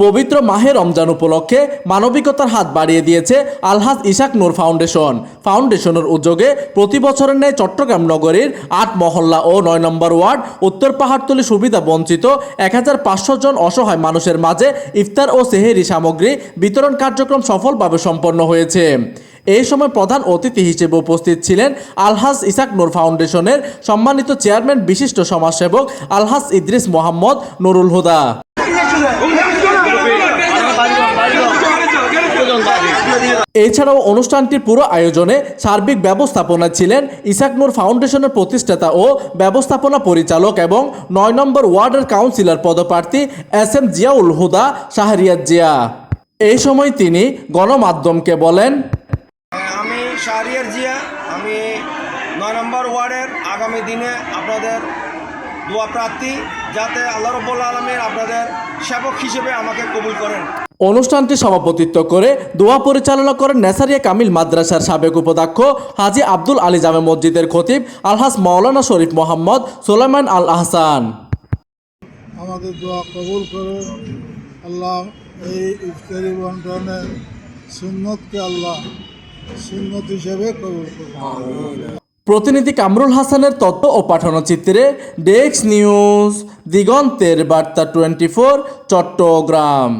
পবিত্র মাহে রমজান উপলক্ষে মানবিকতার হাত বাড়িয়ে দিয়েছে আলহাজ ইসাক নূর ফাউন্ডেশনের উদ্যোগে প্রতি বছরের ন্যায় চট্টগ্রাম নগরীর ৮ মহল্লা ও ৯ নম্বর ওয়ার্ড উত্তর পাহাড়তলী সুবিধা বঞ্চিত ১৫০০ জন অসহায় মানুষের মাঝে ইফতার ও সেহরি সামগ্রী বিতরণ কার্যক্রম সফলভাবে সম্পন্ন হয়েছে। এই সময় প্রধান অতিথি হিসেবে উপস্থিত ছিলেন আলহাজ ইসাক নূর ফাউন্ডেশনের সম্মানিত চেয়ারম্যান বিশিষ্ট সমাজসেবক আলহাজ ইদ্রিস মোহাম্মদ নুরুল হুদা। এছাড়াও অনুষ্ঠানটির পুরো আয়োজনে সার্বিক ব্যবস্থাপনায় ছিলেন ইসাক নূর ফাউন্ডেশনের প্রতিষ্ঠাতা ও ব্যবস্থাপনা পরিচালক এবং ৯ নম্বর ওয়ার্ডের কাউন্সিলর পদপ্রার্থী SM জিয়াউল হুদা শাহরিয়ার জিয়া। এই সময় তিনি গণমাধ্যমকে বলেন, আমি শাহরিয়ার জিয়া, আমি ৯ নম্বর ওয়ার্ডের আগামী দিনে আপনাদের দোয়া প্রার্থী, যাতে আল্লাহ রাব্বুল আলামিন আপনাদের সেবক হিসেবে আমাকে কবুল করেন। অনুষ্ঠানটি সভাপতিত্ব করে দোয়া পরিচালনা করেন নেসারিয়া কামিল মাদ্রাসার সাবেক উপাধ্যক্ষ হাজী আব্দুল আলী জামে মসজিদের খতিব আলহাজ মাওলানা শরীফ মোহাম্মদ সুলাইমান আল আহসান। আমাদের দোয়া কবুল করে আল্লাহ এই ইফতারি বন্টনের সুন্নতকে আল্লাহ সুন্নত হিসেবে কবুল করে। প্রতিনিধি কামরুল হাসানের তথ্য ও পাঠানো চিত্রে ডেস্ক নিউজ, দিগন্তের বার্তা 24, চট্টগ্রাম।